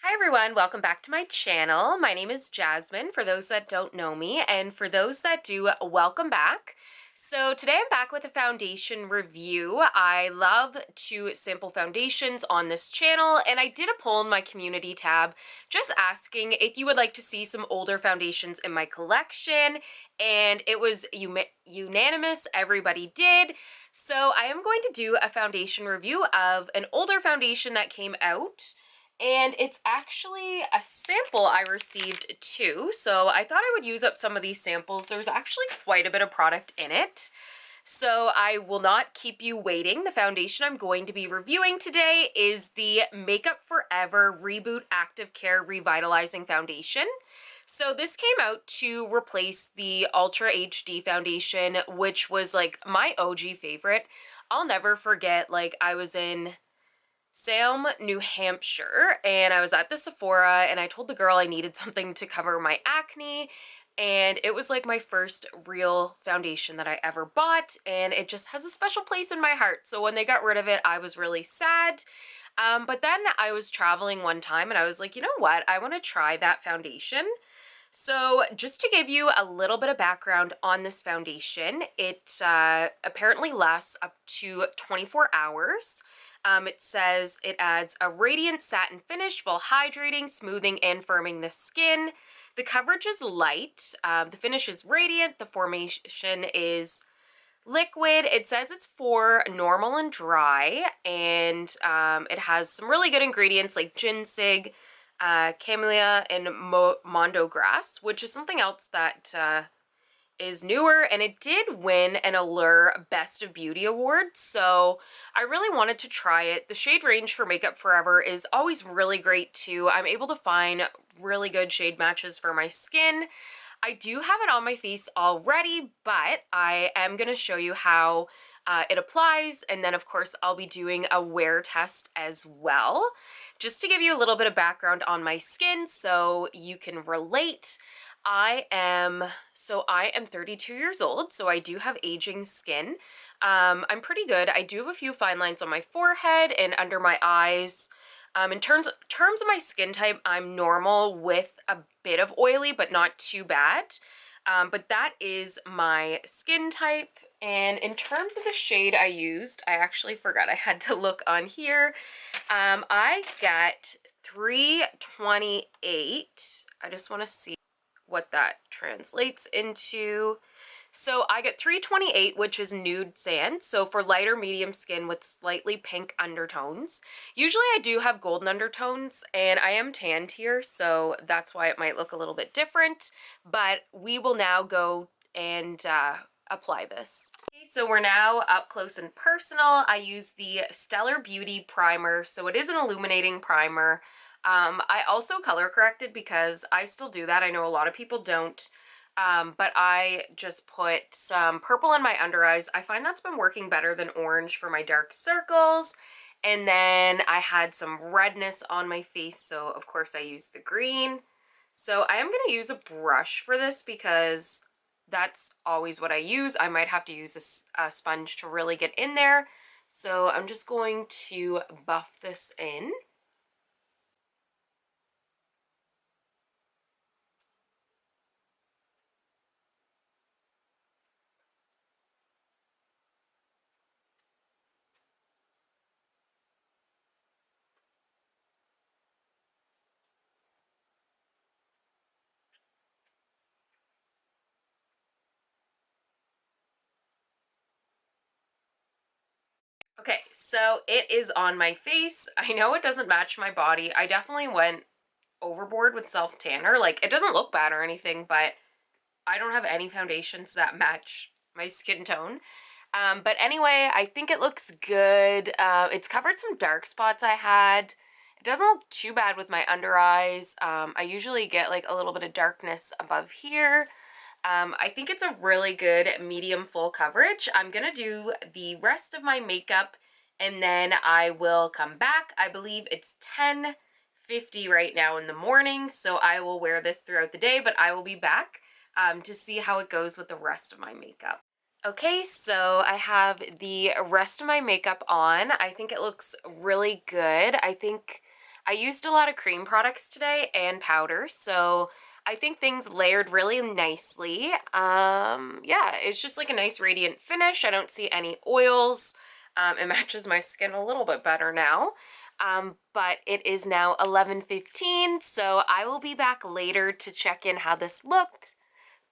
Hi everyone, welcome back to my channel. My name is Jasmine, for those that don't know me, and for those that do, welcome back. So today I'm back with a foundation review. I love to sample foundations on this channel, and I did a poll in my community tab just asking if you would like to see some older foundations in my collection, and it was unanimous, everybody did. So I am going to do a foundation review of an older foundation that came out. And it's actually a sample I received too, so I thought I would use up some of these samples. There's actually quite a bit of product in it. So I will not keep you waiting. The foundation I'm going to be reviewing today is the Makeup Forever Reboot Active Care Revitalizing Foundation. So this came out to replace the Ultra HD foundation, which was like my OG favorite. I'll never forget, like, I was in Salem, New Hampshire, and I was at the Sephora and I told the girl I needed something to cover my acne, and it was like my first real foundation that I ever bought, and it just has a special place in my heart. So when they got rid of it, I was really sad. But then I was traveling one time and I was like, you know what? I want to try that foundation. So just to give you a little bit of background on this foundation, it apparently lasts up to 24 hours. It says it adds a radiant satin finish while hydrating, smoothing, and firming the skin. The coverage is light. The finish is radiant. The formation is liquid. It says it's for normal and dry, and it has some really good ingredients like ginseng, camellia, and mondo grass, which is something else that is newer, and it did win an Allure Best of Beauty award, so I really wanted to try it. The shade range for Makeup Forever is always really great too. I'm able to find really good shade matches for my skin. I do have it on my face already, but I am going to show you how it applies, and then of course I'll be doing a wear test as well, just to give you a little bit of background on my skin so you can relate. I am 32 years old, so I do have aging skin. I'm pretty good. I do have a few fine lines on my forehead and under my eyes. In terms of my skin type, I'm normal with a bit of oily, but not too bad. But that is my skin type. And in terms of the shade I used, I actually forgot I had to look on here. I got 328. I just want to see what that translates into. So I get 328, which is nude sand, so for lighter medium skin with slightly pink undertones. Usually I do have golden undertones, and I am tanned here, so that's why it might look a little bit different, but we will now go and apply this. Okay, so we're now up close and personal. I use the Stellar Beauty Primer, so it is an illuminating primer. I also color corrected because I still do that. I know a lot of people don't. But I just put some purple in my under eyes. I find that's been working better than orange for my dark circles. And then I had some redness on my face, so of course I used the green. So I am going to use a brush for this because that's always what I use. I might have to use a sponge to really get in there. So I'm just going to buff this in. Okay, so it is on my face. I know it doesn't match my body. I definitely went overboard with self-tanner. Like, it doesn't look bad or anything, but I don't have any foundations that match my skin tone. But anyway, I think it looks good. It's covered some dark spots I had. It doesn't look too bad with my under eyes. I usually get like a little bit of darkness above here. I think it's a really good medium full coverage. I'm gonna do the rest of my makeup and then I will come back. I believe it's 10:50 right now in the morning, so I will wear this throughout the day, but I will be back to see how it goes with the rest of my makeup. Okay, so I have the rest of my makeup on. I think it looks really good. I think I used a lot of cream products today and powder, so I think things layered really nicely. Yeah, it's just like a nice radiant finish. I don't see any oils. It matches my skin a little bit better now. But it is now 11:15, so I will be back later to check in how this looked,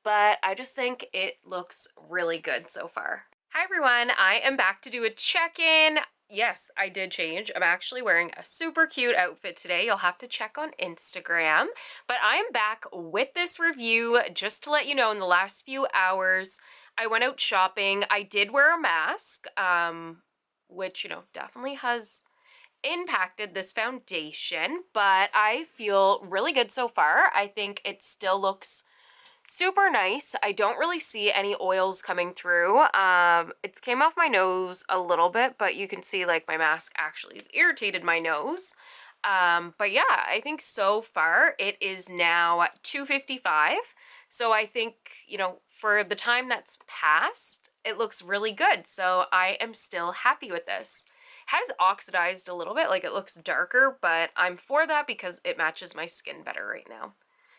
but I just think it looks really good so far. Hi everyone, I am back to do a check-in. Yes, I did change. I'm actually wearing a super cute outfit today. You'll have to check on Instagram. But I am back with this review just to let you know in the last few hours, I went out shopping. I did wear a mask, which, definitely has impacted this foundation, but I feel really good so far. I think it still looks super nice. I don't really see any oils coming through. It came off my nose a little bit, but you can see like my mask actually has irritated my nose. But yeah, I think so far it is now 2:55. So I think, for the time that's passed, it looks really good. So I am still happy with this. Has oxidized a little bit, like it looks darker, but I'm for that because it matches my skin better right now.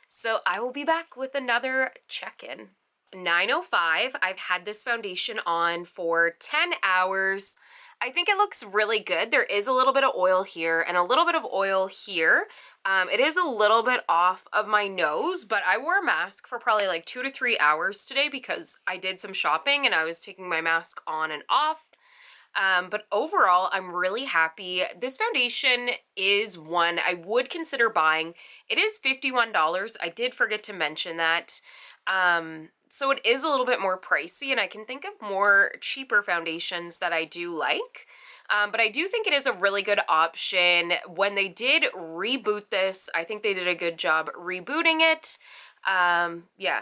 So I will be back with another check-in. 9:05. I've had this foundation on for 10 hours. I think it looks really good. There is a little bit of oil here and a little bit of oil here. It is a little bit off of my nose, but I wore a mask for probably like 2 to 3 hours today because I did some shopping and I was taking my mask on and off. But overall, I'm really happy. This foundation is one I would consider buying. It is $51. I did forget to mention that. So it is a little bit more pricey, and I can think of more cheaper foundations that I do like. But I do think it is a really good option. When they did reboot this, I think they did a good job rebooting it. Yeah,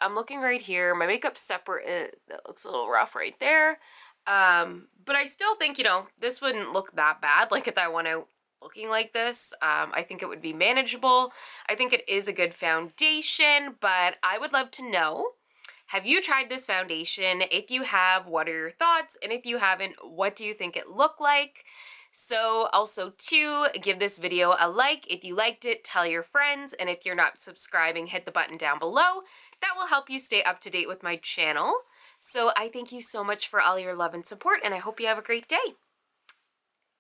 I'm looking right here. My makeup's separate. That looks a little rough right there. But I still think, this wouldn't look that bad, like if I went out looking like this. I think it would be manageable. I think it is a good foundation, but I would love to know, have you tried this foundation? If you have, what are your thoughts? And if you haven't, what do you think it looked like? So also too, give this video a like. If you liked it, tell your friends. And if you're not subscribing, hit the button down below. That will help you stay up to date with my channel. So I thank you so much for all your love and support, and I hope you have a great day.